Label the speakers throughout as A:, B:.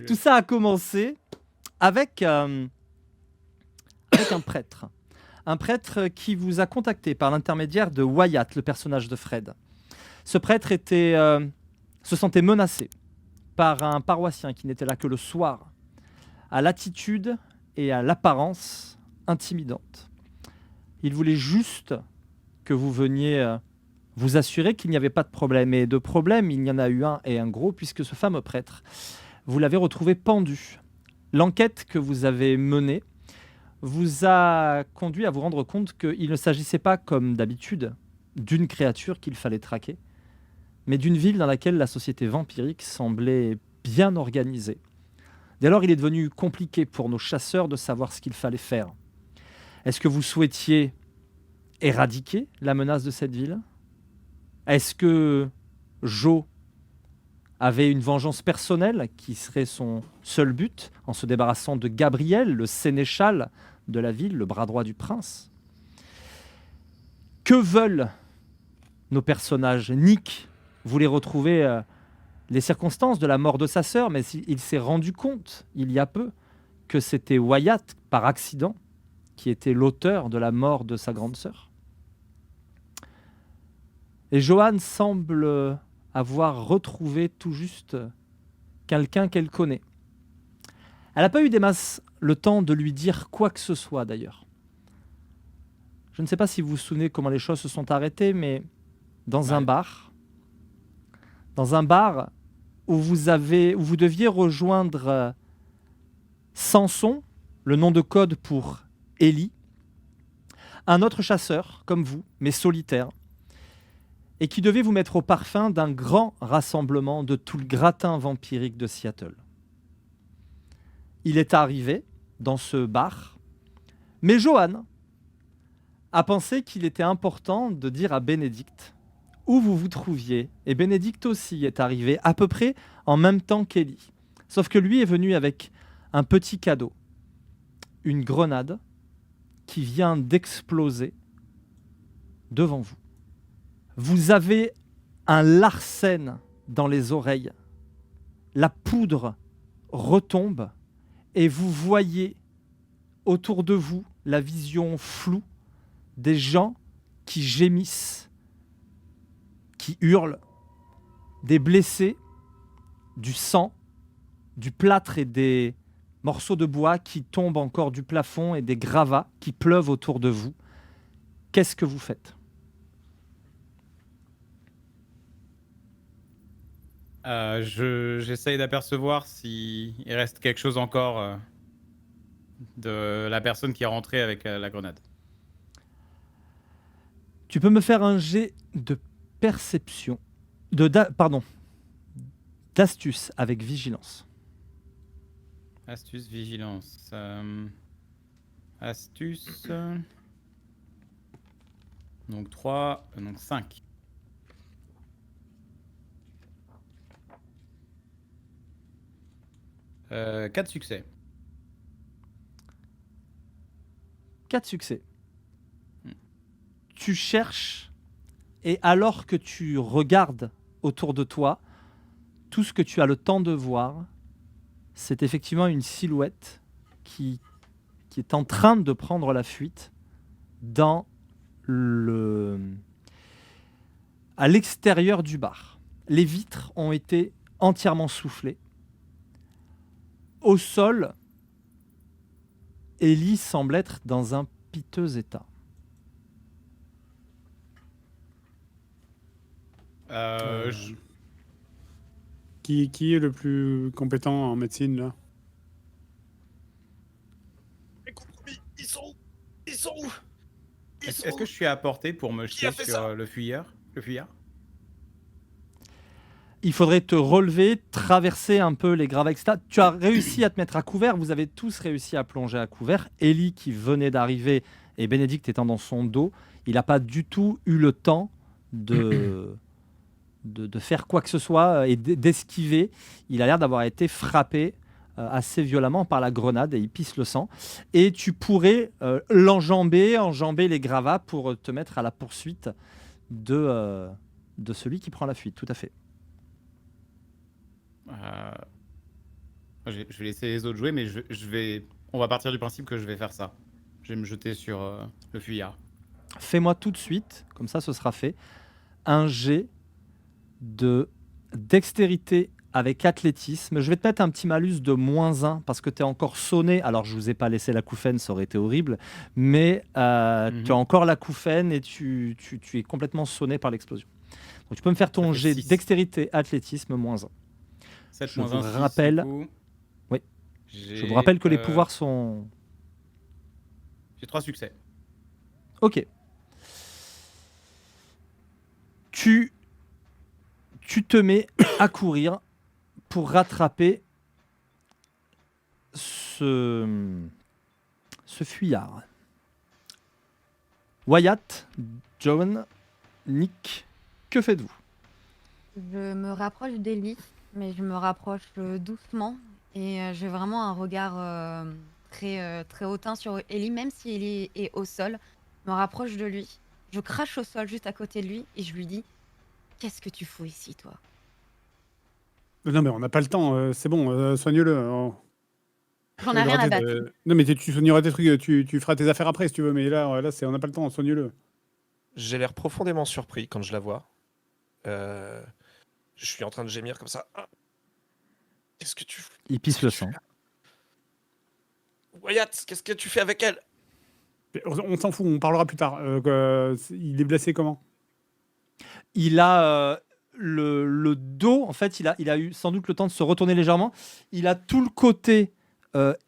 A: Tout ça a commencé avec, avec un prêtre. Un prêtre qui vous a contacté par l'intermédiaire de Wyatt, le personnage de Fred. Ce prêtre se sentait menacé par un paroissien qui n'était là que le soir, à l'attitude et à l'apparence intimidante. Il voulait juste que vous veniez vous assurer qu'il n'y avait pas de problème. Et de problème, il y en a eu un, et un gros, puisque ce fameux prêtre, vous l'avez retrouvé pendu. L'enquête que vous avez menée vous a conduit à vous rendre compte qu'il ne s'agissait pas, comme d'habitude, d'une créature qu'il fallait traquer, mais d'une ville dans laquelle la société vampirique semblait bien organisée. Dès lors, il est devenu compliqué pour nos chasseurs de savoir ce qu'il fallait faire. Est-ce que vous souhaitiez éradiquer la menace de cette ville? Est-ce que Joe avait une vengeance personnelle qui serait son seul but en se débarrassant de Gabriel, le sénéchal de la ville, le bras droit du prince? Que veulent nos personnages? Nick voulait retrouver les circonstances de la mort de sa sœur, mais il s'est rendu compte, il y a peu, que c'était Wyatt, par accident, qui était l'auteur de la mort de sa grande sœur. Et Joanne semble avoir retrouvé tout juste quelqu'un qu'elle connaît. Elle n'a pas eu des masses le temps de lui dire quoi que ce soit, d'ailleurs. Je ne sais pas si vous vous souvenez comment les choses se sont arrêtées, mais dans un bar où vous deviez rejoindre Samson, le nom de code pour Ellie, un autre chasseur comme vous, mais solitaire, et qui devait vous mettre au parfum d'un grand rassemblement de tout le gratin vampirique de Seattle. Il est arrivé dans ce bar, mais Johan a pensé qu'il était important de dire à Bénédicte où vous vous trouviez, et Bénédicte aussi est arrivé à peu près en même temps qu'Ellie. Sauf que lui est venu avec un petit cadeau, une grenade qui vient d'exploser devant vous. Vous avez un larcène dans les oreilles. La poudre retombe et vous voyez autour de vous la vision floue des gens qui gémissent, qui hurlent, des blessés, du sang, du plâtre et des morceaux de bois qui tombent encore du plafond et des gravats qui pleuvent autour de vous. Qu'est-ce que vous faites ?
B: J'essaye d'apercevoir s'il reste quelque chose encore de la personne qui est rentrée avec la grenade.
A: Tu peux me faire un jet de perception, d'astuce avec vigilance.
B: Astuce, vigilance. Astuce. Donc 3, donc 5. Euh, 4 succès.
A: 4 succès. Tu cherches, et alors que tu regardes autour de toi, tout ce que tu as le temps de voir, c'est effectivement une silhouette qui est en train de prendre la fuite à l'extérieur du bar. Les vitres ont été entièrement soufflées. Au sol, Ellie semble être dans un piteux état.
C: Qui est le plus compétent en médecine, là?
D: Ils sont où?
B: Est-ce que je suis à portée pour me jeter sur le fuyard?
A: Il faudrait te relever, traverser un peu les gravats, etc. Tu as réussi à te mettre à couvert, vous avez tous réussi à plonger à couvert. Ellie, qui venait d'arriver, et Bénédicte étant dans son dos, il n'a pas du tout eu le temps de faire quoi que ce soit et d'esquiver. Il a l'air d'avoir été frappé assez violemment par la grenade et il pisse le sang. Et tu pourrais enjamber les gravats pour te mettre à la poursuite de celui qui prend la fuite, tout à fait.
B: Je vais laisser les autres jouer, mais on va partir du principe que je vais faire ça. Je vais me jeter sur le fuyard.
A: Fais-moi tout de suite, comme ça ce sera fait, un jet de dextérité avec athlétisme. Je vais te mettre un petit malus de -1 parce que tu es encore sonné. Alors, je vous ai pas laissé l'acouphène, ça aurait été horrible. Mais tu as encore l'acouphène et tu es complètement sonné par l'explosion. Donc, tu peux me faire ton jet dextérité athlétisme -1.
B: 7
A: Je
B: moins
A: vous
B: 1, 6,
A: rappelle-
B: du coup.
A: Oui. Je vous rappelle que les pouvoirs sont...
B: J'ai 3 succès.
A: Ok. Tu te mets à courir pour rattraper ce fuyard. Wyatt, John, Nick, que faites-vous?
D: Je me rapproche d'Ellie, mais je me rapproche doucement et j'ai vraiment un regard très hautain sur Ellie, même si Ellie est au sol. Je me rapproche de lui, je crache au sol juste à côté de lui et je lui dis: qu'est-ce que tu fous ici, toi?
C: Non, mais on n'a pas le temps. C'est bon, soigne-le.
D: J'en ai rien à battre.
C: Non, mais tu soigneras tes trucs. Tu feras tes affaires après si tu veux. Mais là, on n'a pas le temps. Soigne-le.
E: J'ai l'air profondément surpris quand je la vois. Je suis en train de gémir comme ça. Ah. Qu'est-ce que tu fais?
A: Il pisse le sang.
E: Wyatt, qu'est-ce que tu fais avec elle?
C: On s'en fout. On parlera plus tard. Il est blessé comment?
A: Il a le dos, en fait, il a eu sans doute le temps de se retourner légèrement. Il a tout le côté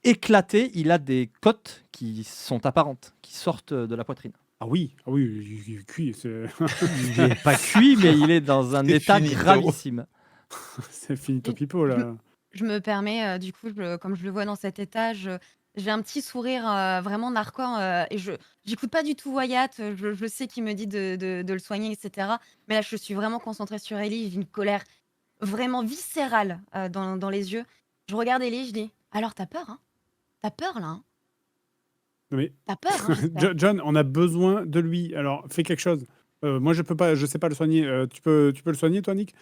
A: éclaté. Il a des côtes qui sont apparentes, qui sortent de la poitrine.
C: Ah oui, il est cuit.
A: Il n'est pas cuit, mais il est dans un état gravissime.
C: C'est finito pipo, là.
D: Je me permets, du coup, comme je le vois dans cet état, j'ai un petit sourire vraiment narquois et j'écoute pas du tout Wyatt. Je sais qu'il me dit de le soigner, etc. Mais là, je suis vraiment concentrée sur Ellie. J'ai une colère vraiment viscérale dans les yeux. Je regarde Ellie, je dis: alors, t'as peur, hein? T'as peur, là, hein?
C: Non, mais...
D: T'as peur, hein, j'espère.
C: John, on a besoin de lui. Alors, fais quelque chose. Moi, je sais pas le soigner. Tu peux le soigner, toi, Nick?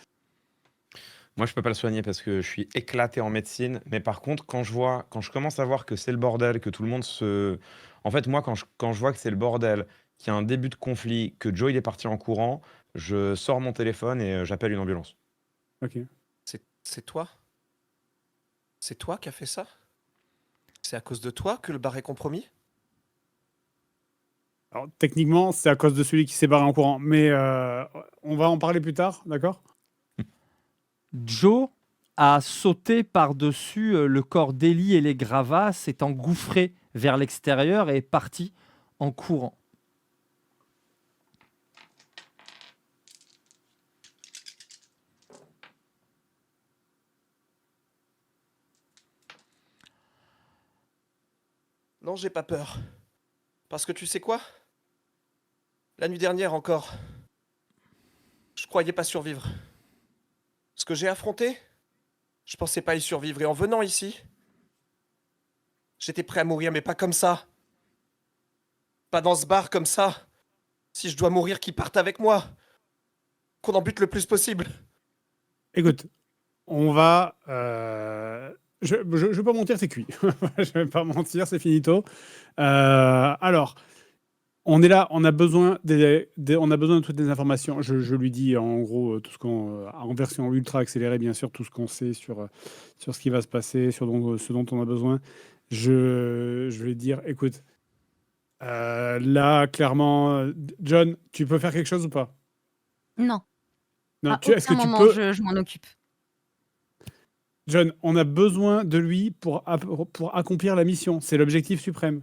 F: Moi, je peux pas le soigner parce que je suis éclaté en médecine. Mais par contre, quand je commence à voir que c'est le bordel, que tout le monde se... En fait, moi, quand je vois que c'est le bordel, qu'il y a un début de conflit, que Joe il est parti en courant, je sors mon téléphone et j'appelle une ambulance.
C: Ok.
E: C'est toi? C'est toi qui as fait ça? C'est à cause de toi que le bar est compromis?
C: Alors, techniquement, c'est à cause de celui qui s'est barré en courant. Mais on va en parler plus tard, d'accord?
A: Joe a sauté par-dessus le corps d'Ellie et les gravats, s'est engouffré vers l'extérieur et est parti en courant.
E: Non, j'ai pas peur. Parce que tu sais quoi? La nuit dernière encore, je croyais pas survivre. Ce que j'ai affronté, je pensais pas y survivre. Et en venant ici, j'étais prêt à mourir, mais pas comme ça. Pas dans ce bar comme ça. Si je dois mourir, qu'ils partent avec moi. Qu'on en bute le plus possible.
C: Écoute, on va... Je vais pas mentir, c'est cuit. Je vais pas mentir, c'est finito. Alors, on est là, on a besoin de toutes les informations. Je lui dis en gros tout ce qu'on, en version ultra accélérée, bien sûr, tout ce qu'on sait sur ce qui va se passer, sur ce dont on a besoin. Je vais dire, écoute, là, clairement, John, tu peux faire quelque chose ou pas?
D: Non,
C: Non,
D: à
C: est-ce que
D: aucun
C: tu
D: moment
C: peux...
D: je m'en occupe.
C: John, on a besoin de lui pour accomplir la mission. C'est l'objectif suprême.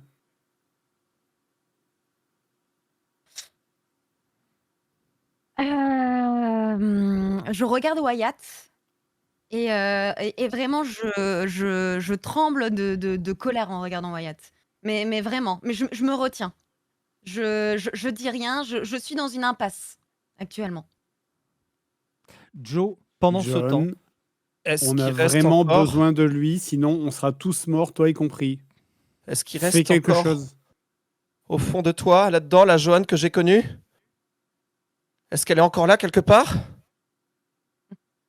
D: Je regarde Wyatt et vraiment je tremble de colère en regardant Wyatt. Mais vraiment, mais je me retiens. Je dis rien, je suis dans une impasse actuellement.
A: Joe, pendant ce temps,
C: John,
E: Est-ce
C: on a
E: qu'il reste
C: vraiment
E: encore...
C: besoin de lui, sinon on sera tous morts, toi y compris.
E: Est-ce qu'il
C: Fais
E: reste
C: quelque
E: encore
C: chose.
E: au fond de toi, là-dedans, la Joanne que j'ai connue? Est-ce qu'elle est encore là quelque part?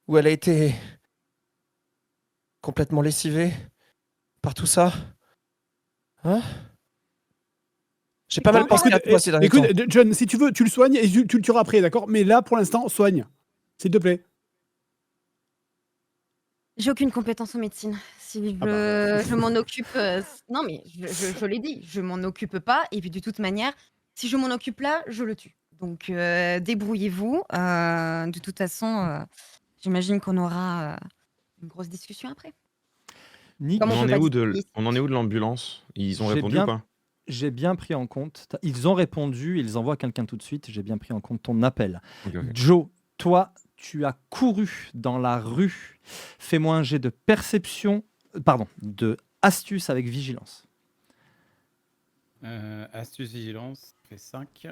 E: Ou elle a été complètement lessivé par tout ça. Hein? J'ai pas mal pensé à toi ces derniers temps.
C: Écoute, John, si tu veux, tu le soignes et tu le tueras après, d'accord? Mais là, pour l'instant, soigne. S'il te plaît.
D: J'ai aucune compétence en médecine. Si je m'en occupe, non mais je l'ai dit, je m'en occupe pas et puis de toute manière, si je m'en occupe là, je le tue. Donc débrouillez-vous. De toute façon, j'imagine qu'on aura une grosse discussion après.
A: Nick,
D: Comment
F: On
D: on
F: en
D: peut
F: est
D: pas
F: où
D: discuter
F: de,
D: ici?
F: on en est où de l'ambulance? Ils ont
A: J'ai
F: répondu
A: bien-
F: ou pas?
A: j'ai bien pris en compte. Ils ont répondu, ils envoient quelqu'un tout de suite. J'ai bien pris en compte ton appel.
F: Ok, ok.
A: Joe, toi, tu as couru dans la rue. Fais-moi un jet de perception, de astuce avec vigilance.
B: Astuce vigilance, ça fait 5.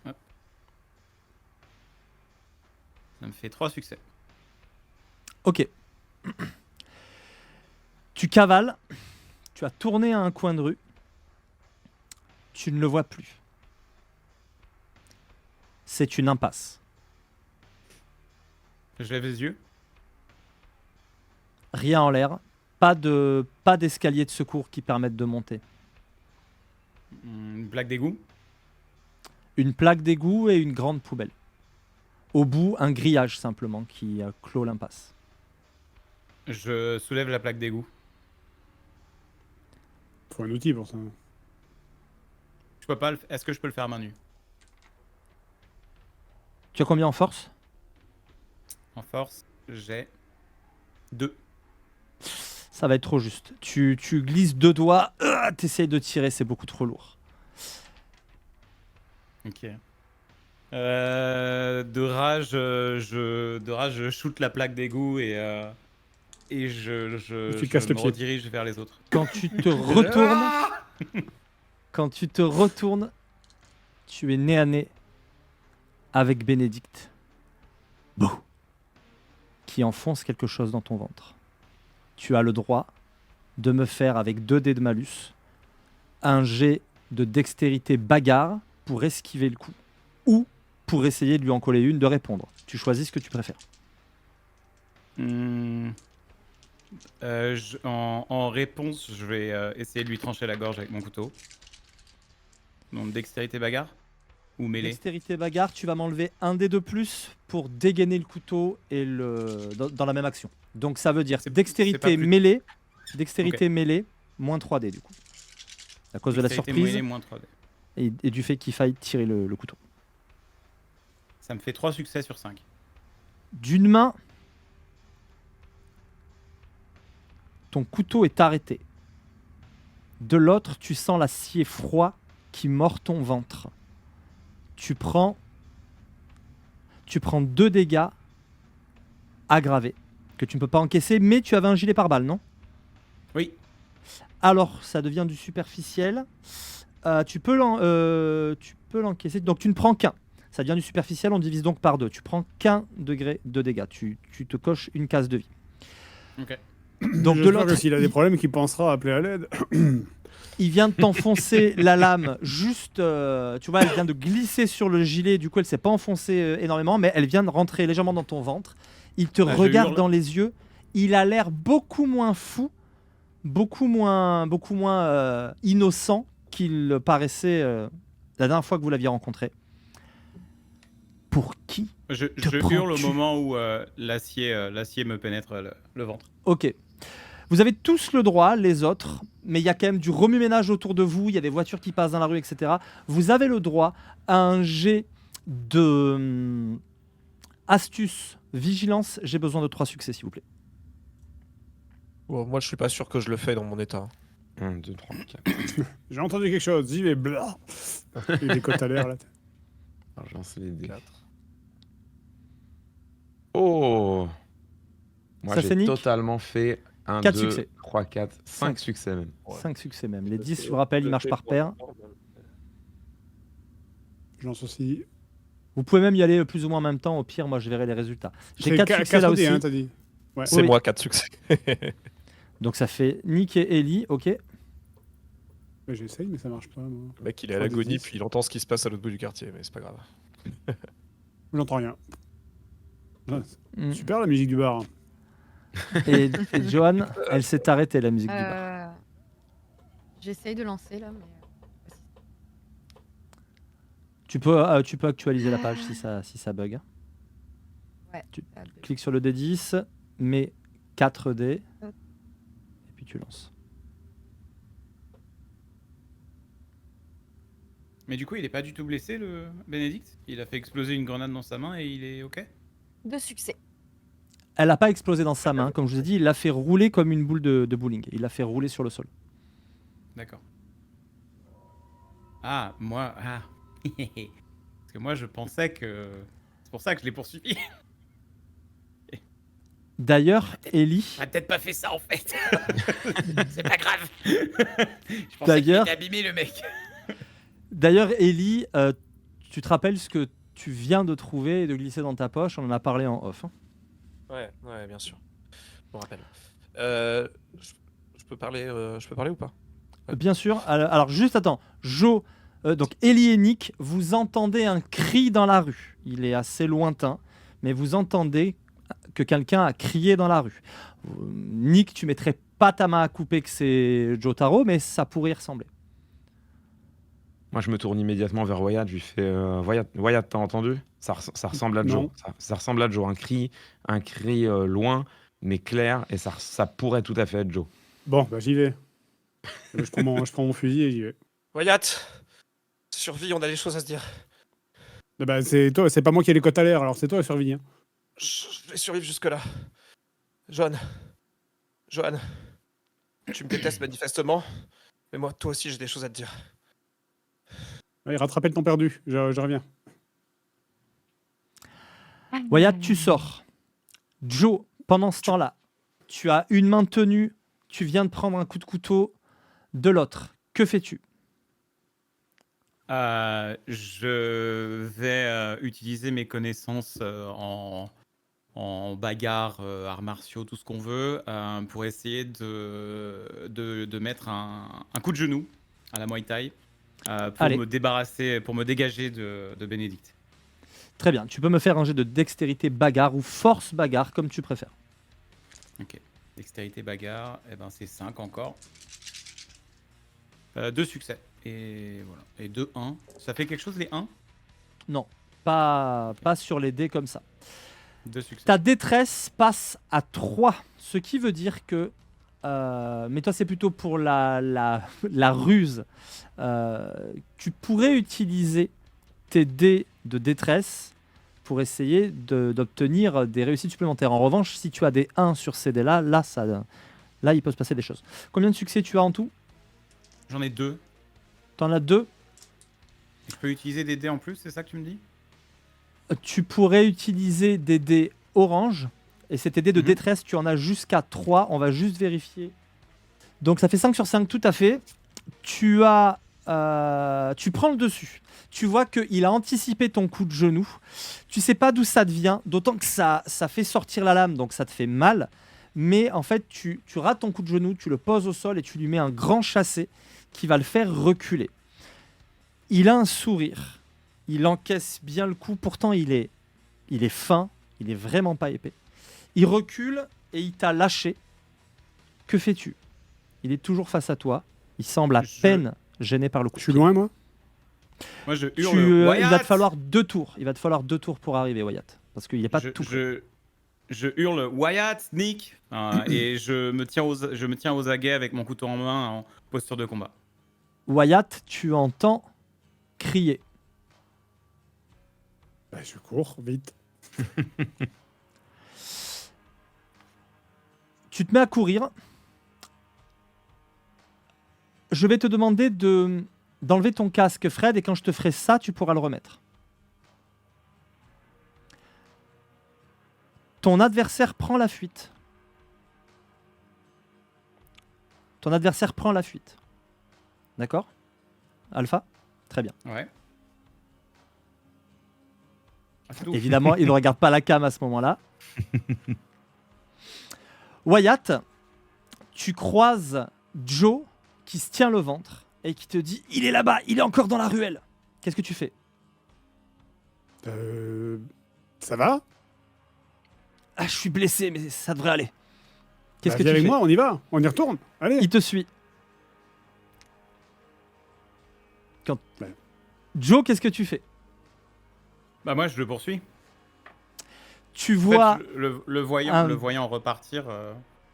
B: Hop. Ça me fait 3 succès.
A: Ok. Tu cavales, tu as tourné à un coin de rue, tu ne le vois plus. C'est une impasse.
B: Je lève les yeux.
A: Rien en l'air, pas d'escalier de secours qui permettent de monter.
B: Une plaque d'égout.
A: Une plaque d'égout et une grande poubelle. Au bout, un grillage simplement qui clôt l'impasse.
B: Je soulève la plaque d'égout.
C: Faut un outil pour ça.
B: Je peux pas Est-ce que je peux le faire à main nue?
A: Tu as combien en force?
B: En force, j'ai 2.
A: Ça va être trop juste. Tu glisses 2 doigts, t'essayes de tirer, c'est beaucoup trop lourd.
B: Ok. De rage, je shoot la plaque d'égout et
C: Tu casses le
B: me
C: pied.
B: redirige vers les autres.
A: Quand tu te retournes, tu es nez à nez avec Bénédicte. Bouh. Qui enfonce quelque chose dans ton ventre. Tu as le droit de me faire avec 2 dés de malus un jet de dextérité bagarre pour esquiver le coup ou pour essayer de lui en coller une, de répondre. Tu choisis ce que tu préfères.
B: En réponse, je vais essayer de lui trancher la gorge avec mon couteau. Donc dextérité bagarre ou mêlée.
A: Dextérité bagarre, tu vas m'enlever un dé de plus pour dégainer le couteau et dans la même action. Donc ça veut dire
B: C'est
A: dextérité
B: pas plus-
A: mêlée, dextérité mêlée, moins 3 dés du coup. À cause de la
B: Dextérité
A: surprise
B: mêlée, moins 3D.
A: et du fait qu'il faille tirer le couteau.
B: Ça me fait 3 succès sur 5.
A: D'une main, ton couteau est arrêté. De l'autre, tu sens l'acier froid qui mord ton ventre. Tu prends 2 dégâts aggravés que tu ne peux pas encaisser, mais tu avais un gilet pare-balles, non?
B: Oui.
A: Alors, ça devient du superficiel. Tu peux l'encaisser. Donc, tu ne prends qu'un. Ça devient du superficiel, on divise donc par 2. Tu prends qu'un degré de dégâts. Tu te coches une case de vie.
B: Ok.
A: Donc, de
C: J'espère
A: l'autre,
C: que s'il a des problèmes, qu'il pensera à appeler à l'aide.
A: il vient de t'enfoncer la lame juste, tu vois, elle vient de glisser sur le gilet, du coup elle s'est pas enfoncée énormément, mais elle vient de rentrer légèrement dans ton ventre. Il te
B: Je
A: regarde
B: hurle.
A: dans les yeux, il a l'air beaucoup moins fou, beaucoup moins innocent qu'il paraissait la dernière fois que vous l'aviez rencontré. Pour qui?
B: Je
A: prends-tu
B: hurle au moment où l'acier me pénètre le ventre.
A: Ok. Vous avez tous le droit, les autres, mais il y a quand même du remue-ménage autour de vous, il y a des voitures qui passent dans la rue, etc. Vous avez le droit à un jet de astuce, vigilance. J'ai besoin de 3 succès, s'il vous plaît.
E: Bon, moi, je suis pas sûr que je le fais dans mon état.
F: 1, 2, 3, 4.
C: J'ai entendu quelque chose, j'y vais, blah. Il décote à l'air, là.
F: Alors, je lance les dés.
E: 4.
F: Oh! Moi,
A: Ça, c'est
F: j'ai
A: Nick.
F: totalement fait 1,
A: 4
F: 2,
A: succès.
F: 3, 4, 5
A: 5.
F: succès même.
A: 5 succès même. Les 10, je vous rappelle, ils marchent par paire.
C: Je lance aussi.
A: Vous pouvez même y aller plus ou moins en même temps. Au pire, moi, je verrai les résultats. J'ai
C: C'est
A: 4 succès là
C: 4 dés,
A: aussi.
C: hein, t'as dit. Ouais.
E: C'est
A: Oui.
E: moi, 4 succès.
A: Donc ça fait Nick et Ellie, ok.
C: Ouais, j'essaye, mais ça marche pas. Moi.
E: Le mec, il est à
C: 3 des
E: l'agonie,
C: 10.
E: puis il entend ce qui se passe à l'autre bout du quartier, mais c'est pas grave.
C: J'entends rien.
A: Mm.
C: Super la musique du bar. Hein.
A: Et Johan, elle s'est arrêtée, la musique du bar.
D: J'essaye de lancer là, mais.
A: Tu peux actualiser la page si ça bug.
D: Ouais.
A: Tu
D: ça bug.
A: cliques sur le D10, mets 4 dés, et puis tu lances.
B: Mais du coup, il est pas du tout blessé, le Bénédicte? Il a fait exploser une grenade dans sa main et il est ok?
D: 2 succès.
A: Elle n'a pas explosé dans sa main, comme je vous ai dit, il l'a fait rouler comme une boule de bowling. Il l'a fait rouler sur le sol.
B: D'accord. Ah, moi... Ah. Parce que moi, je pensais que... C'est pour ça que je l'ai poursuivi.
A: D'ailleurs, Ellie,
B: J'aurais peut-être pas fait ça, en fait. C'est pas grave. Je pensais qu'il
A: D'ailleurs-
B: était abîmé, le mec.
A: Ellie, tu te rappelles ce que tu viens de trouver et de glisser dans ta poche? On en a parlé en off. Hein.
E: Ouais, bien sûr. Je me rappelle. Je peux parler ou pas?
A: Bien sûr. Alors, juste attends. Jo, donc Ellie et Nick, vous entendez un cri dans la rue. Il est assez lointain, mais vous entendez que quelqu'un a crié dans la rue. Nick, tu mettrais pas ta main à couper que c'est Jotaro, mais ça pourrait y ressembler.
F: Moi, je me tourne immédiatement vers Wyatt. Je lui fais Wyatt, t'as entendu? Ça ressemble à Joe.
C: Non.
F: Ça ressemble à Joe. Un cri loin, mais clair. Et ça pourrait tout à fait être Joe.
C: Bon, bah j'y vais. je prends mon fusil et j'y vais.
E: Wyatt, survie, on a des choses à se dire.
C: Bah, c'est toi, c'est pas moi qui ai les côtes à l'air, alors c'est toi, survie. Hein.
E: Je vais survivre jusque-là. Johan, tu me détestes manifestement, mais moi, toi aussi, j'ai des choses à te dire.
C: Allez, rattrapez le temps perdu, je reviens.
A: Wyatt, tu sors. Joe, pendant ce temps-là, tu as une main tenue, tu viens de prendre un coup de couteau de l'autre. Que fais-tu?
B: Je vais utiliser mes connaissances en bagarre, arts martiaux, tout ce qu'on veut, pour essayer de mettre un coup de genou à la Muay Thai pour
A: Allez.
B: me débarrasser, pour me dégager de Bénédicte.
A: Très bien, tu peux me faire un jet de dextérité bagarre ou force bagarre, comme tu préfères.
B: Ok. Dextérité bagarre, eh ben c'est 5 encore. 2 succès. Et voilà. Et 2, 1. Ça fait quelque chose les 1?
A: Non, pas sur les dés comme ça.
B: 2 succès.
A: Ta détresse passe à 3, ce qui veut dire que... mais toi, c'est plutôt pour la ruse. Tu pourrais utiliser tes dés de détresse pour essayer d'obtenir des réussites supplémentaires. En revanche, si tu as des 1 sur ces dés-là, là, il peut se passer des choses. Combien de succès tu as en tout?
B: J'en ai 2.
A: T'en as 2.
B: Je peux utiliser des dés en plus, c'est ça que tu me dis?
A: Tu pourrais utiliser des dés orange. Et ces dés de
B: Mhm.
A: détresse, tu en as jusqu'à 3. On va juste vérifier. Donc ça fait 5 sur 5, tout à fait. Tu prends le dessus. Tu vois qu'il a anticipé ton coup de genou. Tu sais pas d'où ça te vient, d'autant que ça fait sortir la lame, donc ça te fait mal. Mais en fait, tu rates ton coup de genou, tu le poses au sol et tu lui mets un grand chassé qui va le faire reculer. Il a un sourire. Il encaisse bien le coup. Pourtant, il est fin. Il est vraiment pas épais. Il recule et il t'a lâché. Que fais-tu? Il est toujours face à toi. Il semble à peine gêné par le coup.
C: Je suis loin, moi.
B: Moi je
A: Il
B: hurle.
A: va te
B: Wyatt
A: falloir 2 tours. Il va te falloir 2 tours pour arriver, Wyatt. Parce qu'il n'y a pas de tout.
B: Je hurle Wyatt, Nick, et je me tiens aux aguets avec mon couteau en main en posture de combat.
A: Wyatt, tu entends crier.
C: Bah, je cours, vite.
A: Tu te mets à courir. Je vais te demander d'enlever ton casque, Fred, et quand je te ferai ça, tu pourras le remettre. Ton adversaire prend la fuite. D'accord? Alpha? Très bien.
B: Ouais. Ah, c'est tout.
A: Évidemment, il ne regarde pas la cam à ce moment-là. Wyatt, tu croises Joe qui se tient le ventre et qui te dit « Il est là-bas, il est encore dans la ruelle !» Qu'est-ce que tu fais?
C: Ça va?
A: Ah, je suis blessé, mais ça devrait aller. Qu'est-ce que
C: Viens
A: tu
C: avec
A: fais?
C: moi, on y va. On y retourne. Allez.
A: Il te suit.
C: Ouais.
A: Joe, qu'est-ce que tu fais?
B: Bah moi je le poursuis.
A: Tu
B: En fait,
A: vois,
B: le voyant,
A: un-
B: le voyant repartir.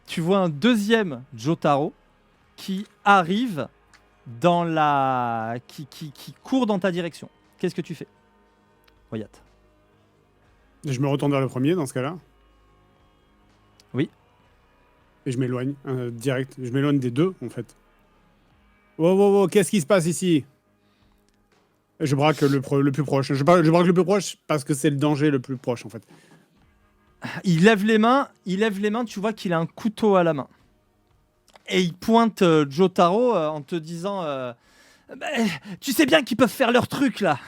A: tu vois un deuxième Jotaro qui arrive dans la... qui court dans ta direction. Qu'est-ce que tu fais, Wyatt?
C: Je me retourne vers le premier dans ce cas-là.
A: Oui.
C: Et je m'éloigne direct. Je m'éloigne des deux en fait. Wow, wow, wow, qu'est-ce qui se passe ici? Je braque le plus proche. Je braque le plus proche parce que c'est le danger le plus proche en fait.
A: Il lève les mains, tu vois qu'il a un couteau à la main. Et il pointe Jotaro en te disant bah, tu sais bien qu'ils peuvent faire leur truc là.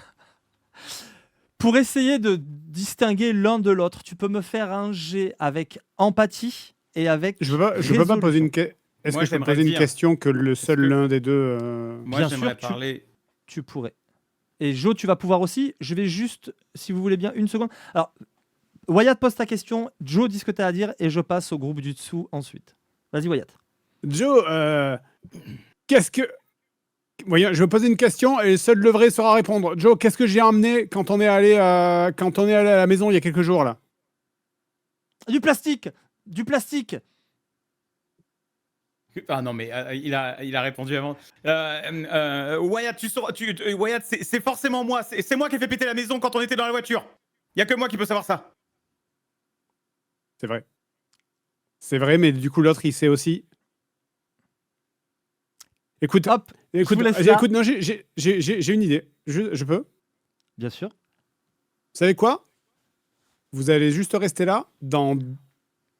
A: Pour essayer de distinguer l'un de l'autre, tu peux me faire un jet avec empathie et avec
C: Je peux pas poser une
A: résolution.
C: Est-ce
B: Moi,
C: que je peux
B: j'aimerais
C: poser une
B: dire-
C: question que le seul
B: que-
C: l'un des deux
B: Moi
A: Bien
B: j'aimerais
A: sûr, tu-
B: parler.
A: Tu pourrais. Et Jo, tu vas pouvoir aussi. Je vais juste, si vous voulez bien, une seconde. Alors, Wyatt pose ta question, Joe dit ce que tu as à dire et je passe au groupe du dessous ensuite. Vas-y, Wyatt.
C: Joe, qu'est-ce que... Voyons, je vais poser une question et seul le vrai saura répondre. Joe, qu'est-ce que j'ai emmené quand on est allé à la maison il y a quelques jours là?
A: Du plastique. Du plastique.
B: Ah non mais il a répondu avant. Wyatt, Wyatt, c'est forcément moi. C'est moi qui ai fait péter la maison quand on était dans la voiture. Il y a que moi qui peux savoir ça.
C: C'est vrai. C'est vrai, mais du coup l'autre il sait aussi. Écoute,
A: Hop,
C: écoute,
A: vous laisse là.
C: écoute, non, j'ai une idée. Je peux?
A: bien sûr.
C: Vous savez quoi? Vous allez juste rester là. Dans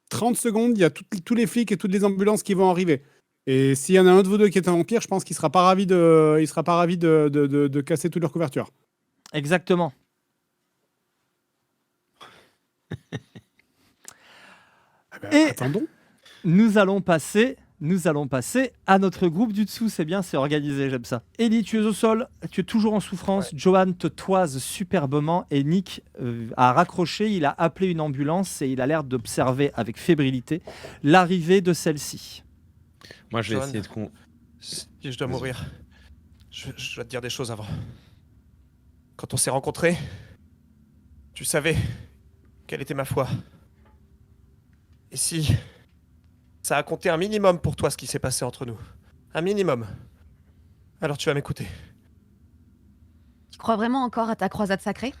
C: 30 secondes, il y a tous les flics et toutes les ambulances qui vont arriver. Et s'il y en a un de vous deux qui est un vampire, je pense qu'il sera pas ravi de casser toute leur couverture.
A: Exactement.
C: Ah ben,
A: Et-
C: attendons.
A: Nous allons passer à notre groupe du dessous. C'est bien, c'est organisé, j'aime ça. Ellie, tu es au sol, tu es toujours en souffrance. Johan te toise superbement et Nick a raccroché. Il a appelé une ambulance et il a l'air d'observer avec fébrilité l'arrivée de celle-ci.
F: Moi, je vais
E: Johan.
F: essayer de...
E: Si je dois
F: Vas-y.
E: mourir, je dois te dire des choses avant. Quand on s'est rencontrés, tu savais quelle était ma foi. Et si ça a compté un minimum pour toi ce qui s'est passé entre nous, un minimum, alors tu vas m'écouter.
D: Tu crois vraiment encore à ta croisade sacrée?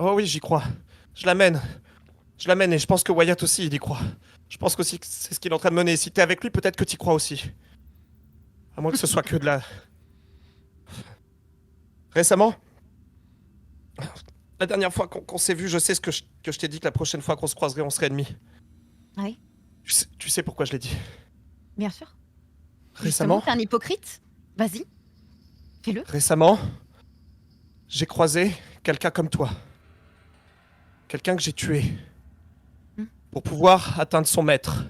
E: Oh oui, j'y crois. Je l'amène. Je l'amène et je pense que Wyatt aussi, il y croit. Je pense aussi que c'est ce qu'il est en train de mener. Si t'es avec lui, peut-être que t'y crois aussi. À moins que ce soit que de la... Récemment, la dernière fois qu'on s'est vu, je sais que je t'ai dit que la prochaine fois qu'on se croiserait, on serait ennemis.
D: Oui,
E: Tu sais pourquoi je l'ai dit.
D: bien sûr.
E: Récemment,
D: Justement, t'es un hypocrite. Vas-y, fais-le.
E: récemment, j'ai croisé quelqu'un comme toi. Quelqu'un que j'ai tué.
D: Hmm.
E: Pour pouvoir atteindre son maître.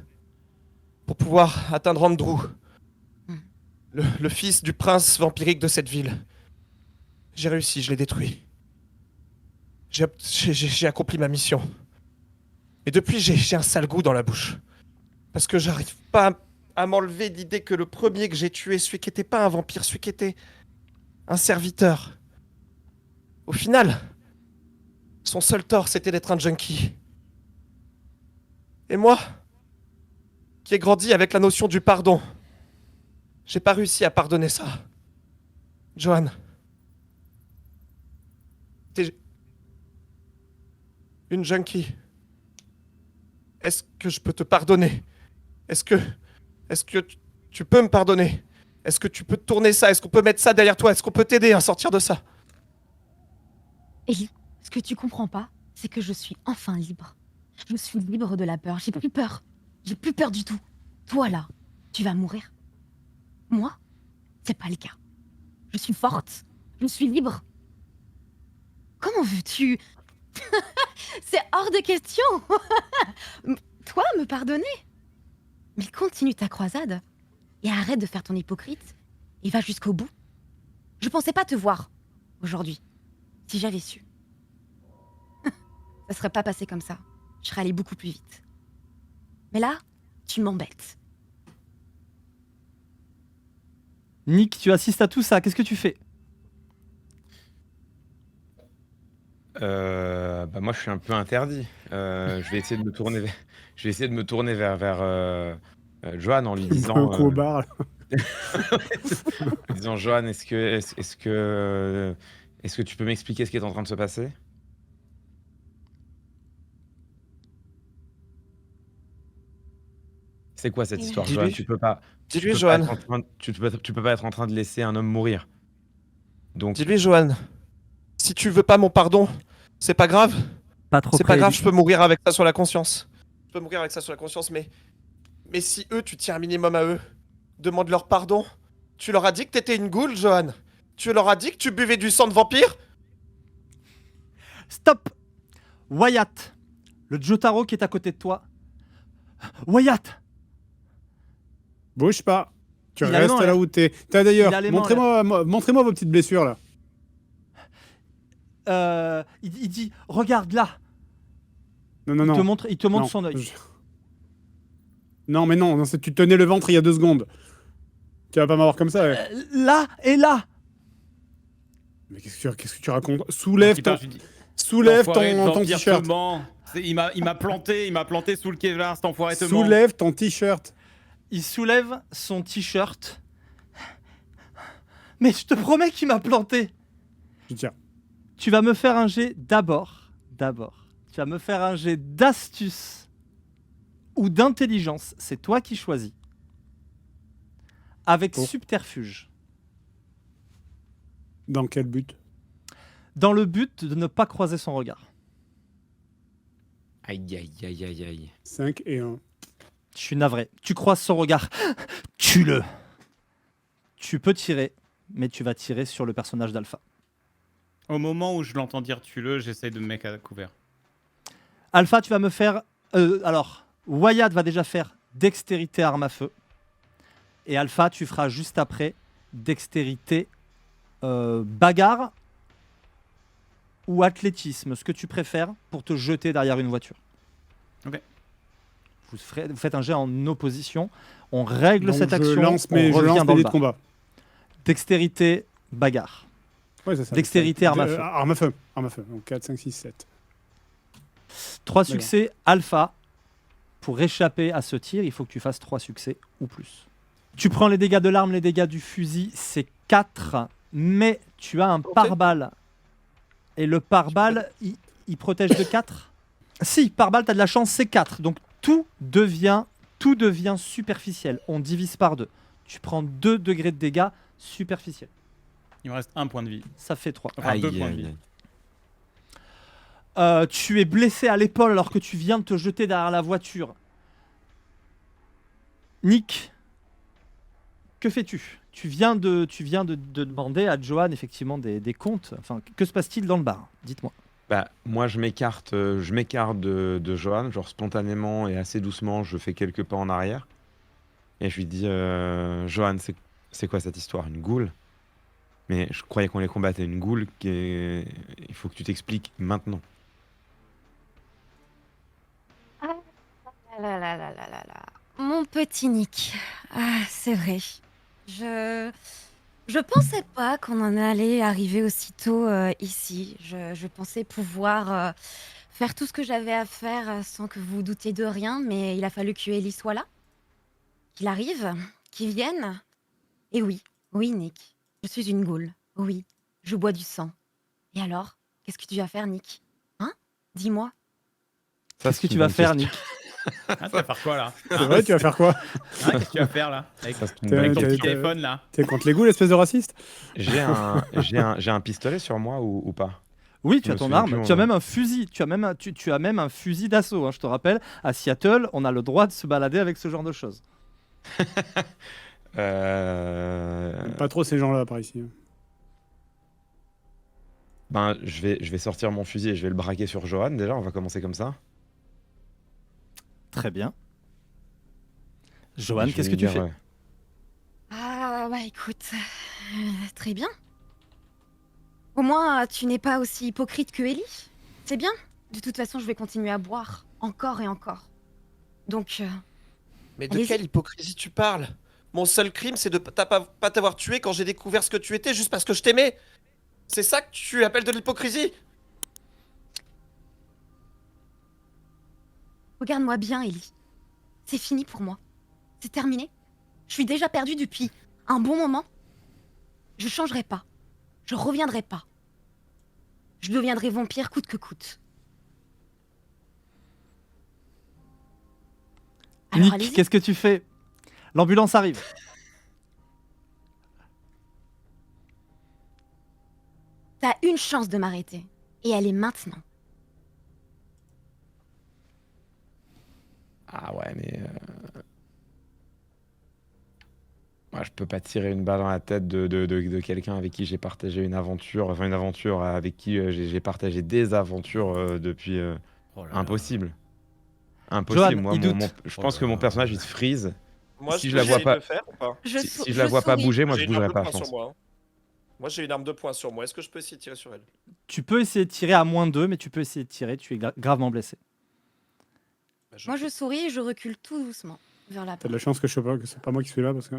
E: Pour pouvoir atteindre Andrew.
D: Hmm.
E: Le fils du prince vampirique de cette ville. J'ai réussi, je l'ai détruit. J'ai accompli ma mission. Et depuis, j'ai un sale goût dans la bouche. Parce que j'arrive pas à m'enlever l'idée que le premier que j'ai tué, celui qui était pas un vampire, celui qui était un serviteur. Au final, son seul tort, c'était d'être un junkie. Et moi, qui ai grandi avec la notion du pardon, j'ai pas réussi à pardonner ça. Johan, t'es une junkie. Est-ce que je peux te pardonner? Est-ce que tu peux me pardonner? Est-ce que tu peux tourner ça? Est-ce qu'on peut mettre ça derrière toi? Est-ce qu'on peut t'aider à sortir de ça?
D: Et ce que tu comprends pas, c'est que je suis enfin libre. Je suis libre de la peur. J'ai plus peur. J'ai plus peur du tout. Toi là, tu vas mourir. Moi, c'est pas le cas. Je suis forte. Je suis libre. Comment veux-tu? C'est hors de question. Toi, me pardonner? Mais continue ta croisade et arrête de faire ton hypocrite et va jusqu'au bout. Je pensais pas te voir aujourd'hui. Si j'avais su. Ça serait pas passé comme ça. je serais allée beaucoup plus vite. Mais là, tu m'embêtes.
A: Nick, tu assistes à tout ça, qu'est-ce que tu fais?
F: Bah moi, je suis un peu interdit. Je vais essayer de me tourner vers, je vais essayer de me tourner vers Johan en lui
C: Un
F: disant,
C: coup au bar. Là.
F: en disant, Johan, est-ce que tu peux m'expliquer ce qui est en train de se passer? C'est quoi cette histoire, Johan?
E: Dis-lui,
F: Tu peux pas
E: dis-lui, Johan.
F: tu peux pas être en train de laisser un homme mourir. Donc,
E: Dis-lui, Johan. Si tu veux pas mon pardon, c'est pas grave.
A: Pas trop
E: C'est pas
A: près,
E: grave,
A: Ellie.
E: je peux mourir avec ça sur la conscience. Je peux mourir avec ça sur la conscience, mais si eux, tu tiens un minimum à eux, demande leur pardon. Tu leur as dit que t'étais une goule, Johan. Tu leur as dit que tu buvais du sang de vampire.
A: Stop! Wyatt, le Jotaro qui est à côté de toi. Wyatt!
C: Bouge pas. Tu
A: Il a les
C: restes
A: mains en
C: là
A: l'air.
C: où t'es. T'as d'ailleurs.
A: Il a les mains en
C: Montrez-moi vos petites blessures là.
A: Il dit, regarde là.
C: Non, non,
A: Il
C: non.
A: te montre
C: Non,
A: son œil.
C: Non, mais non, tu tenais le ventre il y a 2 secondes. Tu vas pas m'avoir comme ça. Ouais.
A: Là et là.
C: Mais qu'est-ce que tu racontes? Soulève
B: Putain,
C: ton,
B: je dis,
C: soulève
B: l'enfoiré de
C: ton
B: vampire
C: t-shirt.
B: te ment. Il m'a planté sous le Kevlar, cet enfoiré te ment.
C: Soulève ton t-shirt.
A: Il soulève son t-shirt. Mais je te promets qu'il m'a planté.
C: Je tiens.
A: Tu vas me faire un jet d'abord. Tu vas me faire un jet d'astuce ou d'intelligence. C'est toi qui choisis. Avec
C: Oh.
A: subterfuge.
C: Dans quel but?
A: Dans le but de ne pas croiser son regard.
F: aïe, aïe, aïe, aïe, aïe.
C: 5 et 1.
A: Je suis navré. Tu croises son regard. Tue-le. Tu peux tirer, mais tu vas tirer sur le personnage d'Alpha.
B: Au moment où je l'entends dire tue-le, j'essaye de me mettre à couvert.
A: Alpha, tu vas me faire... alors, Wyatt va déjà faire dextérité arme à feu. Et Alpha, tu feras juste après dextérité bagarre ou athlétisme, ce que tu préfères, pour te jeter derrière une voiture.
B: Ok.
A: Vous faites un jet en opposition. On règle
C: Donc
A: cette
C: je
A: action.
C: lance
A: On
C: mes
A: revient dans
C: dés
A: le
C: de
A: bas.
C: combat.
A: Dextérité bagarre.
C: Ouais, c'est ça.
A: Dextérité, arme à feu.
C: Arme à feu. Arme à feu. Donc 4, 5, 6, 7.
A: 3 succès Alpha. Pour échapper à ce tir, il faut que tu fasses 3 succès ou plus. Tu prends les dégâts de l'arme, les dégâts du fusil, c'est 4. Mais tu as un pare-balles. Et le pare-balles, il protège de 4. Si, pare-balles, tu as de la chance, c'est 4. Donc tout devient superficiel. On divise par 2. Tu prends 2 degrés de dégâts superficiels.
B: Il me reste 1 point de vie.
A: Ça fait 3.
B: Enfin, 2 points de vie.
A: Tu es blessé à l'épaule alors que tu viens de te jeter derrière la voiture. Nick, que fais-tu? Tu viens de demander à Johan effectivement des comptes. Enfin, que se passe-t-il dans le bar? Dites-moi.
F: Bah, moi, je m'écarte de Johan, genre spontanément et assez doucement, je fais quelques pas en arrière. Et je lui dis, Johan, c'est quoi cette histoire? Une goule? Mais je croyais qu'on les combattait. Une goule, il faut que tu t'expliques maintenant.
D: Là, là, là, là, là, là. Mon petit Nick. Ah, c'est vrai. Je pensais pas qu'on en allait arriver aussitôt ici. Je pensais pouvoir faire tout ce que j'avais à faire sans que vous doutiez de rien, mais il a fallu que Ellie soit là, qu'il arrive, qu'il vienne. Et oui, Nick, je suis une goule. Oui, je bois du sang. Et alors, qu'est-ce que tu vas faire, Nick? Hein? Dis-moi.
A: Qu'est-ce que tu vas faire, Nick?
B: Ah, tu vas faire quoi là?
C: C'est vrai, tu vas faire quoi?
B: Hein, qu'est-ce que tu vas faire là? Avec,
F: Ça, c'est une
C: T'es-
B: avec
F: bonne
B: ton
C: t'es-
B: petit téléphone là?
C: T'es contre les ghouls, espèce de raciste?
F: J'ai un pistolet sur moi ou pas?
A: Oui, tu
F: Je
A: as
F: me
A: ton
F: souviens
A: arme.
F: plus,
A: Tu as
F: on-
A: même un fusil. Tu as même un fusil d'assaut. Hein, je te rappelle, à Seattle, on a le droit de se balader avec ce genre de choses.
C: Pas trop ces gens-là par ici.
F: Ben, je vais sortir mon fusil et je vais le braquer sur Johan. Déjà, on va commencer comme ça.
A: Très bien. Johan,
F: Je vais
A: qu'est-ce que
F: lui
A: tu
F: dire,
A: fais?
D: Ah, bah écoute, très bien. Au moins, tu n'es pas aussi hypocrite que Ellie. C'est bien. De toute façon, je vais continuer à boire encore et encore. Donc,
E: Mais de
D: Allez-y.
E: quelle hypocrisie tu parles? Mon seul crime, c'est de pas t'avoir tué quand j'ai découvert ce que tu étais juste parce que je t'aimais. C'est ça que tu appelles de l'hypocrisie?
D: regarde-moi bien, Ellie. C'est fini pour moi. C'est terminé. Je suis déjà perdue depuis un bon moment. Je changerai pas. Je reviendrai pas. Je deviendrai vampire coûte que coûte. Alors
A: Nick,
D: allez-y.
A: qu'est-ce que tu fais? L'ambulance arrive.
D: T'as une chance de m'arrêter. Et elle est maintenant.
F: Ah ouais, mais moi, je peux pas tirer une balle dans la tête de quelqu'un avec qui j'ai partagé une aventure, enfin une aventure avec qui j'ai partagé des aventures depuis.
B: Oh là là.
F: Impossible. Impossible.
A: Johan,
F: Moi,
A: il doute.
F: je pense que mon personnage, il se freeze.
E: Moi,
F: Si
E: je
F: je
E: peux
F: la vois
E: essayer
F: pas-
E: de le faire ou pas?
F: Si je la vois pas
D: souris.
F: bouger, moi, je
E: J'ai une arme
F: bougerai
E: de
F: pas,
E: poing
F: je
E: sur
F: pense.
E: moi. Hein. Moi, j'ai une arme de poing sur moi. Est-ce que je peux essayer de tirer sur elle?
A: Tu peux essayer de tirer à -2, mais tu peux essayer de tirer. Tu es gravement blessé.
E: Bah,
D: Moi, je souris et je recule tout doucement vers la
C: T'as
D: porte.
C: de la chance que je sais pas, que c'est pas moi qui suis là parce que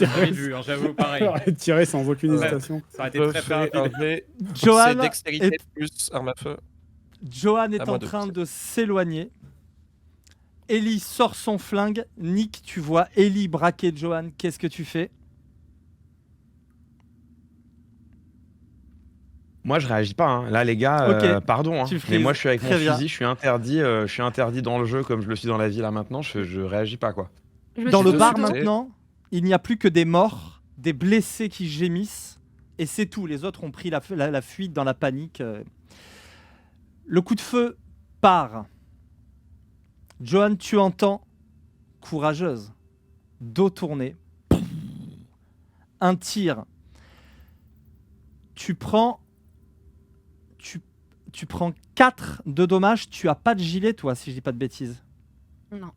B: J'aurais dû, hein, j'avoue, pareil.
C: j'aurais tiré sans aucune
B: Ouais.
C: hésitation.
B: Ça aurait été
E: Je
B: très
E: fais
B: très
E: un
B: rapide.
E: jet. C'est
A: Johan
E: dextérité
A: est,
E: plus arme à feu.
A: Johan est
E: À
A: en
E: moi de
A: train
E: tirer.
A: de s'éloigner. Ellie sort son flingue. Nick, tu vois Ellie braquer Johan. Qu'est-ce que tu fais?
F: Moi, je réagis pas. Hein. Là, les gars,
A: Ok,
F: pardon. Hein,
A: tu
F: mais
A: frises.
F: moi, je suis avec mon
A: Très bien.
F: fusil, je suis interdit dans le jeu comme je le suis dans la vie là maintenant. Je réagis pas, quoi.
D: Je me
A: Dans
D: suis
A: le
D: dit,
A: bar
D: dos.
A: maintenant, il n'y a plus que des morts, des blessés qui gémissent, et c'est tout. Les autres ont pris la fuite dans la panique. Le coup de feu part. Johan, tu entends, courageuse, dos tourné, un tir. Tu prends 4 de dommages. Tu as pas de gilet, toi, si je dis pas de bêtises.
D: Non.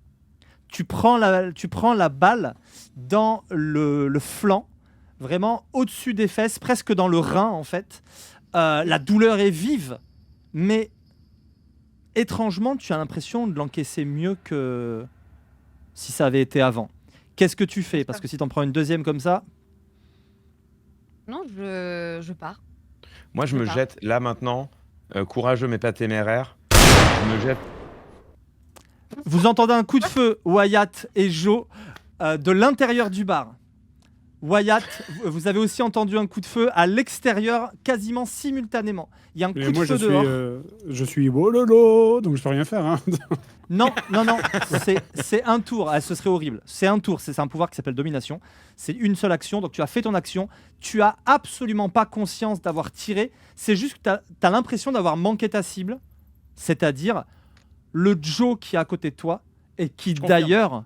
A: Tu prends la balle dans le flanc, vraiment au-dessus des fesses, presque dans le rein en fait. La douleur est vive, mais étrangement, tu as l'impression de l'encaisser mieux que si ça avait été avant. Qu'est-ce que tu fais? Parce que si t'en prends une deuxième comme ça,
D: Non, je pars.
F: Moi, je
D: Je
F: me
D: pars.
F: jette là maintenant, courageux mais pas téméraire. Je me jette.
A: vous entendez un coup de feu, Wyatt et Joe, de l'intérieur du bar. Wyatt, vous avez aussi entendu un coup de feu à l'extérieur, quasiment simultanément. Il y a un coup
C: Mais
A: de
C: moi,
A: feu dehors.
C: je suis bololo, donc je peux rien faire. Hein.
A: Non, c'est un tour. Ah, ce serait horrible. C'est un tour. C'est un pouvoir qui s'appelle domination. C'est une seule action. Donc tu as fait ton action. Tu as absolument pas conscience d'avoir tiré. C'est juste que tu as l'impression d'avoir manqué ta cible. C'est-à-dire le Joe qui est à côté de toi et qui
B: confirme.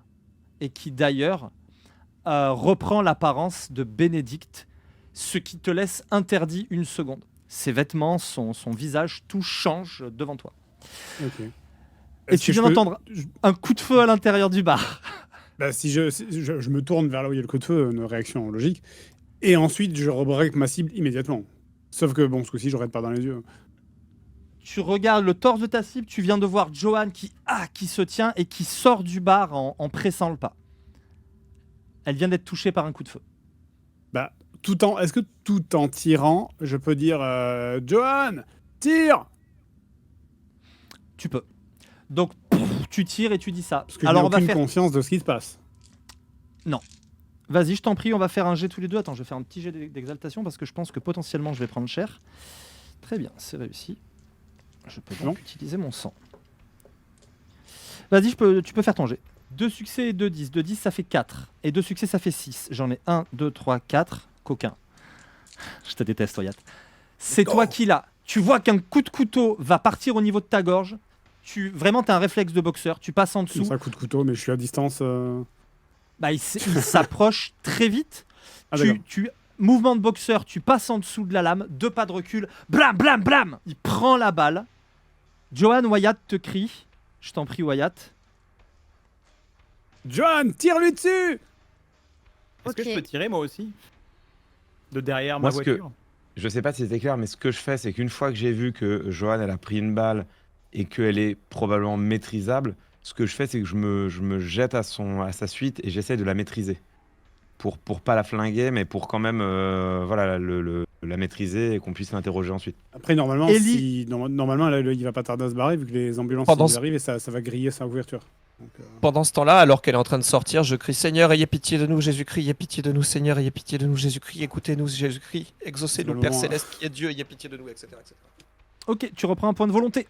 A: d'ailleurs reprend l'apparence de Bénédicte, ce qui te laisse interdit une seconde. Ses vêtements, son visage, tout change devant toi.
C: Ok.
A: Et
C: Est-ce
A: tu
C: que je
A: viens
C: peux-
A: d'entendre un coup de feu à l'intérieur du bar.
C: Bah, si je me tourne vers là où il y a le coup de feu, une réaction logique. Et ensuite, je rebraque ma cible immédiatement. Sauf que, bon, ce coup-ci, j'aurais pas dans les yeux.
A: Tu regardes le torse de ta cible, tu viens de voir Johan qui se tient et qui sort du bar en pressant le pas. Elle vient d'être touchée par un coup de feu.
C: Bah, est-ce que tout en tirant, je peux dire Johan, tire.
A: Tu peux. Donc, tu tires et tu dis ça.
C: Parce que
A: Alors,
C: j'ai
A: on va
C: aucune
A: faire.
C: conscience de ce qui se passe.
A: Vas-y, je t'en prie, on va faire un jet tous les deux. Attends, je vais faire un petit jet d'exaltation parce que je pense que potentiellement je vais prendre cher. Très bien, c'est réussi. Je peux donc
C: Non.
A: utiliser mon sang. Vas-y, tu peux faire ton jet. 2 succès et 2 10. 2 10, ça fait 4. Et 2 succès, ça fait 6. J'en ai 1, 2, 3, 4. Coquin. Je te déteste, Wyatt. C'est toi qui l'as. Tu vois qu'un coup de couteau va partir au niveau de ta gorge. Vraiment, tu as un réflexe de boxeur. Tu passes en dessous.
C: C'est un coup de couteau, mais je suis à distance.
A: Bah, il s'approche très vite.
C: Ah, d'accord.
A: Mouvement de boxeur, tu passes en dessous de la lame, 2 pas de recul, blam, blam, blam. Il prend la balle. Johan, Wyatt te crie. Je t'en prie, Wyatt.
C: Johan, tire-lui dessus.
B: Est-ce que
D: Ok.
B: je peux tirer moi aussi? De derrière
F: Moi,
B: ma
F: ce que-
B: voiture?
F: Je sais pas si c'était clair, mais ce que je fais, c'est qu'une fois que j'ai vu que Johan, elle a pris une balle et qu'elle est probablement maîtrisable, ce que je fais, c'est que je me jette à sa suite et j'essaie de la maîtriser. Pour pas la flinguer, mais pour quand même voilà, la maîtriser et qu'on puisse l'interroger ensuite.
C: Après, normalement,
A: Ellie-
C: normalement là, il va pas tarder à se barrer vu que les ambulances
G: Pendant
C: ils
G: ce-
C: arrivent et ça va griller sa ouverture. Donc,
G: Pendant ce temps-là, alors qu'elle est en train de sortir, je crie Seigneur, ayez pitié de nous, Jésus-Christ, ayez pitié de nous, Seigneur, ayez pitié de nous, Jésus-Christ, écoutez-nous, Jésus-Christ,
C: C'est
G: exaucez-nous,
C: le
G: Père
C: moment,
G: Céleste qui est Dieu, ayez pitié de nous, etc.
A: Ok, tu reprends un point de volonté.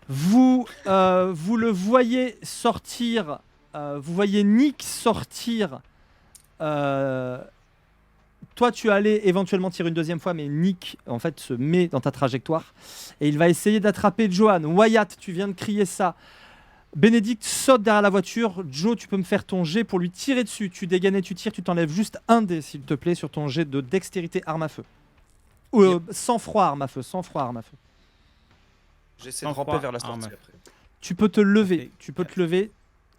A: Vous le voyez sortir. Vous voyez Nick sortir. Toi, tu allais éventuellement tirer une deuxième fois, mais Nick, en fait, se met dans ta trajectoire. Et il va essayer d'attraper Johan. Wyatt, tu viens de crier ça. Bénédicte saute derrière la voiture. Joe, tu peux me faire ton jet pour lui tirer dessus. Tu dégaines et tu tires. Tu t'enlèves juste un dé, s'il te plaît, sur ton jet de dextérité arme à feu. Ou sang-froid arme à feu. Sang-froid arme à feu.
E: J'essaie de ramper vers la sortie après.
A: Tu peux te lever.
B: Et-
A: Tu peux te lever.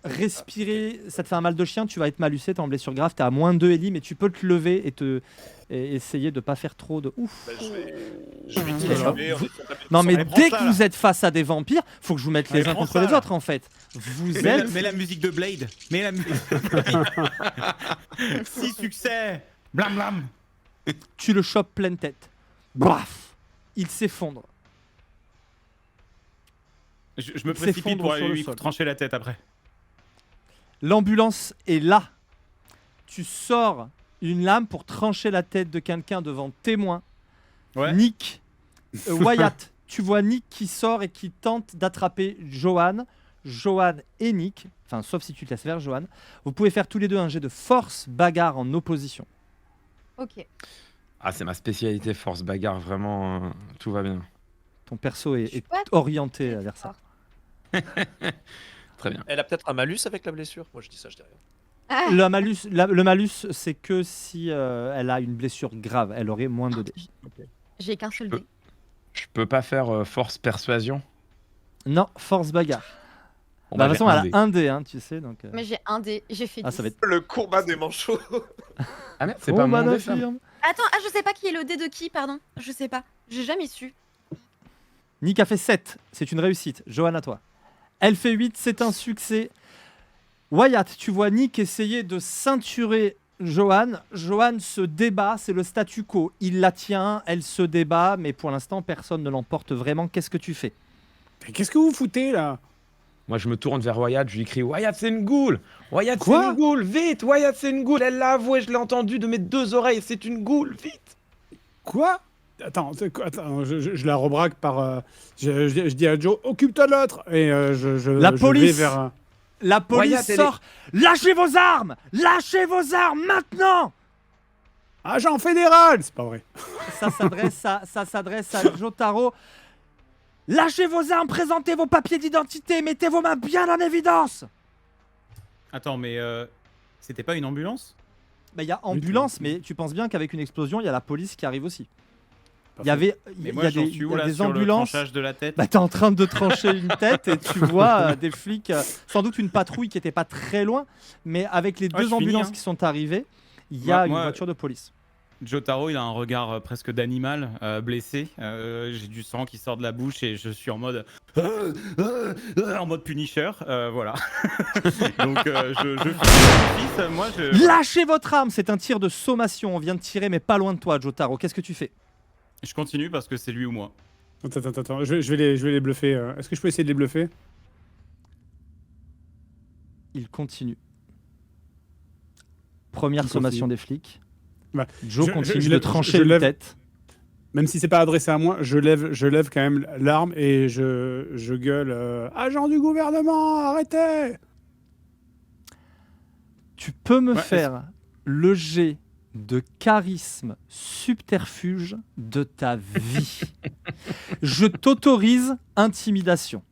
A: Respirer, ça te fait un mal de chien, tu vas être malucé, t'es en blessure grave, t'es à moins 2 Ellie, mais tu peux te lever et essayer de pas faire trop de ouf.
E: Bah, je vais continuer.
A: Non mais
B: Allez, prends
A: dès
B: ça,
A: que
B: là.
A: vous êtes face à des vampires, faut que je vous mette les
B: Allez,
A: uns
B: prends
A: contre
B: ça,
A: les
B: là.
A: autres en fait. Vous
B: Mets
A: êtes...
B: la musique de Blade. Mets la musique de Blade. 6 succès. Blam blam.
A: Tu le chopes pleine tête. Braf. Il s'effondre.
B: Je me
A: Il
B: précipite
A: s'effondre
B: pour
A: sur
B: aller
A: le
B: lui
A: sol.
B: trancher la tête après.
A: L'ambulance est là. Tu sors une lame pour trancher la tête de quelqu'un devant témoin.
B: Ouais.
A: Nick, Wyatt, tu vois Nick qui sort et qui tente d'attraper Johan. Johan et Nick, enfin sauf si tu te laisses faire Johan, vous pouvez faire tous les deux un jet de force bagarre en opposition.
D: Ok.
F: Ah, c'est ma spécialité, force bagarre, vraiment, tout va bien.
A: Ton perso est,
D: Je suis
A: est
D: pas
A: orienté
D: très
A: vers ça.
D: fort.
F: Très bien.
E: Elle a peut-être un malus avec la blessure. Moi, je dis ça, je dis rien.
D: Ah,
A: Le malus, c'est que si elle a une blessure grave, elle aurait moins de dés.
D: j'ai qu'un seul
F: peux-
D: dé.
F: Je peux pas faire force persuasion.
A: Non, force bagarre.
F: Bon,
A: Bah, de toute
F: j'ai
A: façon,
F: un
A: elle
F: dé.
A: a un dé, hein, tu sais. Donc,
D: Mais j'ai un dé, j'ai fait 10.
A: Ah, ça va être.
E: Le combat des manchots.
F: Ah merde, c'est pas mon dé, ça.
A: affirme.
D: Attends, je sais pas qui est le dé de qui, pardon. Je sais pas. J'ai jamais su.
A: Nick a fait 7, c'est une réussite. Johan, à toi. Elle fait 8, c'est un succès. Wyatt, tu vois Nick essayer de ceinturer Johan. Johan se débat, c'est le statu quo. Il la tient, elle se débat, mais pour l'instant, personne ne l'emporte vraiment. Qu'est-ce que tu fais?
C: Mais qu'est-ce que vous foutez là?
F: Moi, je me tourne vers Wyatt, je lui crie Wyatt, c'est une goule! Wyatt, c'est
C: Quoi?
F: une goule! Vite! Wyatt, c'est une goule! Elle l'a avoué, je l'ai entendu de mes 2 oreilles, c'est une goule! Vite!
C: Quoi? Attends, je la rebraque par. Je dis à Joe, occupe-toi de l'autre! Et
A: La
C: je
A: police.
C: vais vers.
A: La police
F: Wyatt, elle
A: sort. Lâchez vos armes! Lâchez vos armes maintenant!
C: Agent fédéral! C'est pas vrai.
A: Ça s'adresse à Jotaro. Lâchez vos armes, présentez vos papiers d'identité, mettez vos mains bien en évidence.
B: Attends, mais c'était pas une ambulance?
A: Bah, il y a ambulance, mais tu penses bien qu'avec une explosion, il y a la police qui arrive aussi.
C: Pas
A: Il y avait,
B: Mais
A: il
B: moi,
A: y a
B: j'en
A: des,
B: suis
A: il y
B: où
A: a
B: là
A: des
B: sur le
A: ambulances.
B: tranchage de la tête?
A: Bah, t'es en train de trancher une tête et tu vois des flics, sans doute une patrouille qui était pas très loin, mais avec les
B: Ouais,
A: deux
B: je finis,
A: ambulances
B: hein.
A: qui sont arrivées, il y a une
B: Moi-
A: voiture de police.
B: Jotaro, il a un regard presque d'animal, blessé. J'ai du sang qui sort de la bouche et je suis en mode en mode Punisher, voilà. Donc je fils, moi
A: Lâchez votre arme, c'est un tir de sommation. On vient de tirer, mais pas loin de toi, Jotaro. Qu'est-ce que tu fais?
B: je continue parce que c'est lui ou moi.
C: Attends. Je vais les bluffer. Est-ce que je peux essayer de les bluffer?
A: Il continue. Première
C: Il
A: sommation
C: continue.
A: des flics.
C: Bah,
A: Joe
C: je-
A: continue
C: je
A: de
C: lève-
A: trancher
C: je
A: une
C: lève-
A: tête.
C: Même si c'est pas adressé à moi, je lève quand même l'arme et je gueule agent du gouvernement, arrêtez!
A: Tu peux me
B: Ouais,
A: faire le jet de charisme subterfuge de ta vie. Je t'autorise intimidation.